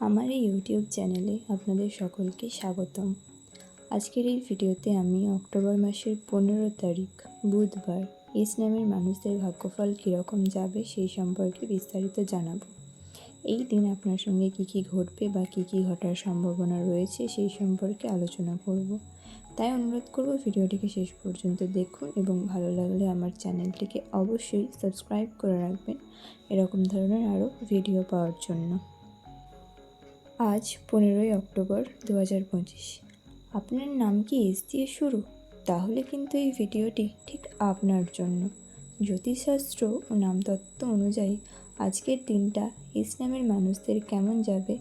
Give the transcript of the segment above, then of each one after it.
আমার এই ইউটিউব চ্যানেলে আপনাদের সকলকে স্বাগতম। আজকের এই ভিডিওতে আমি অক্টোবর মাসের 15 তারিখ বুধবার এস নামের মানুষদের ভাগ্যফল কীরকম যাবে সেই সম্পর্কে বিস্তারিত জানাবো। এই দিন আপনার সঙ্গে কী ঘটবে বা কী ঘটার সম্ভাবনা রয়েছে সেই সম্পর্কে আলোচনা করব। তাই অনুরোধ করব ভিডিওটিকে শেষ পর্যন্ত দেখুন এবং ভালো লাগলে আমার চ্যানেলটিকে অবশ্যই সাবস্ক্রাইব করে রাখবেন এরকম ধরনের আরও ভিডিও পাওয়ার জন্য। আজ 15ই অক্টোবর 2025। আপনার নাম কি এস দিয়ে শুরু? তাহলে কিন্তু এই ভিডিওটি ঠিক আপনার জন্য। জ্যোতিষশাস্ত্র ও নামতত্ত্ব অনুযায়ী আজকের দিনটা এস নামের মানুষদের কেমন যাবে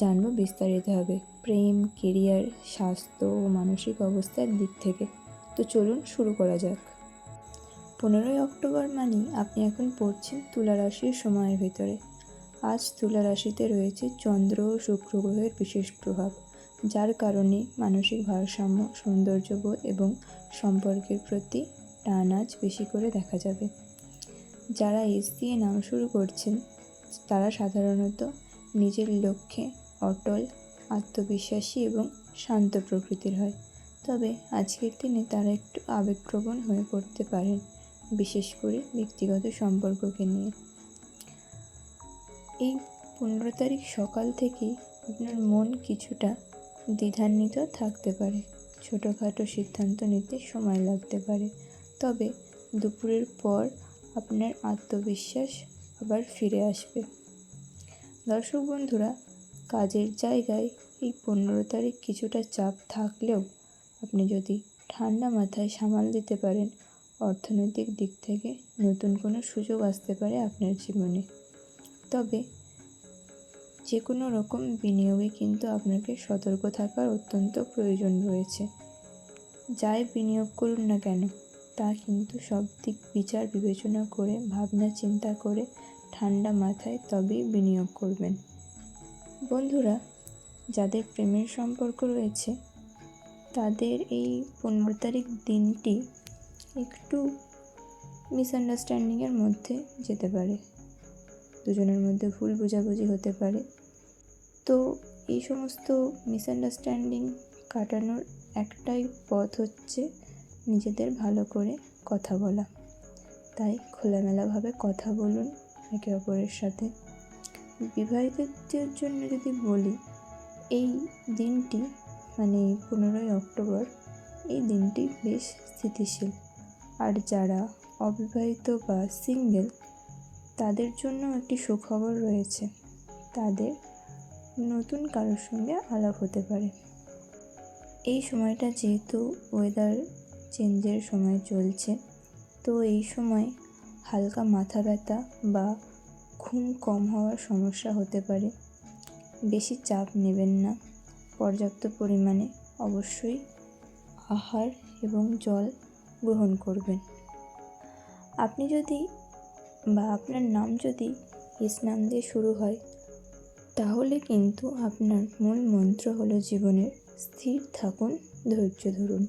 জানবো বিস্তারিতভাবে, প্রেম, কেরিয়ার, স্বাস্থ্য ও মানসিক অবস্থার দিক থেকে। তো চলুন শুরু করা যাক। 15ই অক্টোবর মানেই আপনি এখন পড়ছেন তুলা রাশির সময়ের ভিতরে। আজ তুলা রাশিতে রয়েছে চন্দ্র ও শুক্র গ্রহের বিশেষ প্রভাব, যার কারণে মানসিক ভারসাম্য, সৌন্দর্যবোধ এবং সম্পর্কের প্রতি টান আজ বেশি করে দেখা যাবে। যারা এস দিয়ে নাম শুরু করছেন তারা সাধারণত নিজের লক্ষ্যে অটল, আত্মবিশ্বাসী এবং শান্ত প্রকৃতির হয়। তবে আজকের দিনে তারা একটু আবেগপ্রবণ হয়ে পড়তে পারেন, বিশেষ করে ব্যক্তিগত সম্পর্ককে নিয়ে। এই 15 তারিখ সকাল থেকেই আপনার মন কিছুটা দ্বিধান্বিত থাকতে পারে, ছোটোখাটো সিদ্ধান্ত নিতে সময় লাগতে পারে। তবে দুপুরের পর আপনার আত্মবিশ্বাস আবার ফিরে আসবে। দর্শক বন্ধুরা, কাজের জায়গায় এই 15 তারিখ কিছুটা চাপ থাকলেও আপনি যদি ঠান্ডা মাথায় সামাল দিতে পারেন, অর্থনৈতিক দিক থেকে নতুন কোনো সুযোগ আসতে পারে আপনার জীবনে। তবে যে কোনো রকম বিনিয়োগে কিন্তু আপনাকে সতর্ক থাকার অত্যন্ত প্রয়োজন রয়েছে। যাই বিনিয়োগ করুন না কেন তা কিন্তু সব দিক বিচার বিবেচনা করে, ভাবনা চিন্তা করে, ঠান্ডা মাথায় তবেই বিনিয়োগ করবেন। বন্ধুরা, যাদের প্রেমের সম্পর্ক রয়েছে তাদের এই 15 তারিখ দিনটি একটু মিসআন্ডারস্ট্যান্ডিংয়ের মধ্যে যেতে পারে, দুজনের মধ্যে ভুল বোঝাবুঝি হতে পারে। তো এই সমস্ত মিসআন্ডারস্ট্যান্ডিং কাটানোর একটাই পথ হচ্ছে নিজেদের ভালো করে কথা বলা। তাই খোলামেলাভাবে কথা বলুন একে অপরের সাথে। বিবাহিতদের জন্য যদি বলি, এই দিনটি মানে 15ই অক্টোবর এই দিনটি বেশ স্থিতিশীল। আর যারা অবিবাহিত বা সিঙ্গেল তাদের জন্য একটি সুখবর রয়েছে, তাদের নতুন কারোর সঙ্গে আলাপ হতে পারে। এই সময়টা যেহেতু ওয়েদার চেঞ্জের সময় চলছে, তো এই সময় হালকা মাথা ব্যথা বা ঘুম কম হওয়ার সমস্যা হতে পারে। বেশি চাপ নেবেন না, পর্যাপ্ত পরিমাণে অবশ্যই আহার এবং জল গ্রহণ করবেন। আপনি যদি বা আপনার নাম যদি এস নাম দিয়ে শুরু হয়, তাহলে কিন্তু আপনার মূল মন্ত্র হলো জীবনের স্থির থাকুন, ধৈর্য ধরুন,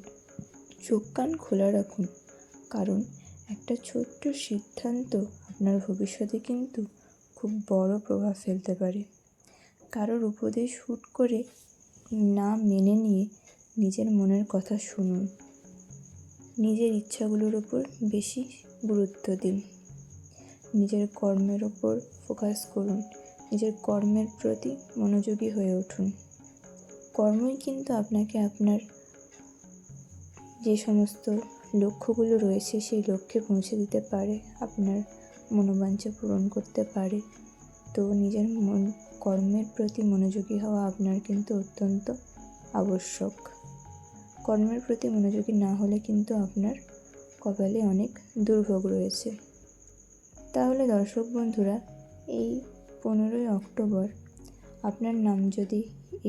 চোখ কান খোলা রাখুন। কারণ একটা ছোট্ট সিদ্ধান্ত আপনার ভবিষ্যতে কিন্তু খুব বড় প্রভাব ফেলতে পারে। কারোর উপদেশ হুট করে না মেনে নিয়ে নিজের মনের কথা শুনুন। নিজের ইচ্ছাগুলোর উপর বেশি গুরুত্ব দিন। নিজের কর্মের ওপর ফোকাস করুন, নিজের কর্মের প্রতি মনোযোগী হয়ে উঠুন। কর্মই কিন্তু আপনাকে আপনার যে সমস্ত লক্ষ্যগুলো রয়েছে সেই লক্ষ্যে পৌঁছে দিতে পারে, আপনার মনোবাঞ্ছা পূরণ করতে পারে। তো নিজের কর্মের প্রতি মনোযোগী হওয়া আপনার কিন্তু অত্যন্ত আবশ্যক। কর্মের প্রতি মনোযোগী না হলে কিন্তু আপনার কপালে অনেক দুর্ভোগ রয়েছে। তাহলে দর্শক বন্ধুরা, এই 15ই অক্টোবর আপনার নাম যদি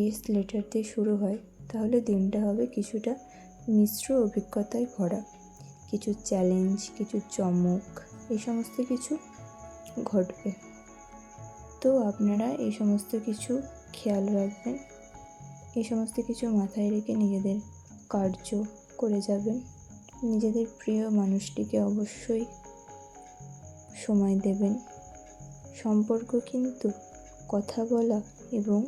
এস লেটার দিয়ে শুরু হয়, তাহলে দিনটা হবে কিছুটা মিশ্র অভিজ্ঞতায় ভরা। কিছু চ্যালেঞ্জ, কিছু চমক, এই সমস্ত কিছু ঘটবে। তো আপনারা এই সমস্ত কিছু খেয়াল রাখবেন, এই সমস্ত কিছু মাথায় রেখে নিজেদের কার্য করে যাবেন। নিজেদের প্রিয় মানুষটিকে অবশ্যই সময় দেবেন। সম্পর্ক কিন্তু কথা বলা এবং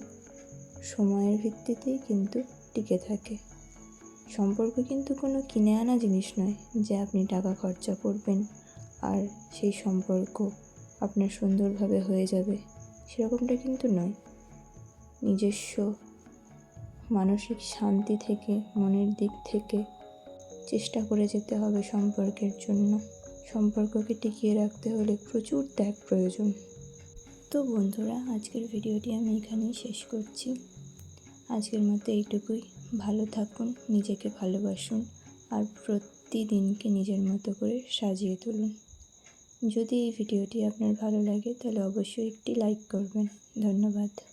সময়ের ভিত্তিতেই কিন্তু টিকে থাকে। সম্পর্ক কিন্তু কোনো কিনে আনা জিনিস নয় যে আপনি টাকা খরচা করবেন আর সেই সম্পর্ক আপনার সুন্দরভাবে হয়ে যাবে, সেরকমটা কিন্তু নয়। নিজস্ব মানসিক শান্তি থেকে, মনের দিক থেকে চেষ্টা করে যেতে হবে সম্পর্কের জন্য। সম্পর্ককে টিকিয়ে রাখতে হলে প্রচুর ত্যাগ প্রয়োজন। তো বন্ধুরা, আজকের ভিডিওটি আমি এখানেই শেষ করছি। আজকের মতো এইটুকুই। ভালো থাকুন, নিজেকে ভালোবাসুন আর প্রতিদিনকে নিজের মতো করে সাজিয়ে তুলুন। যদি এই ভিডিওটি আপনার ভালো লাগে তাহলে অবশ্যই একটি লাইক করবেন। ধন্যবাদ।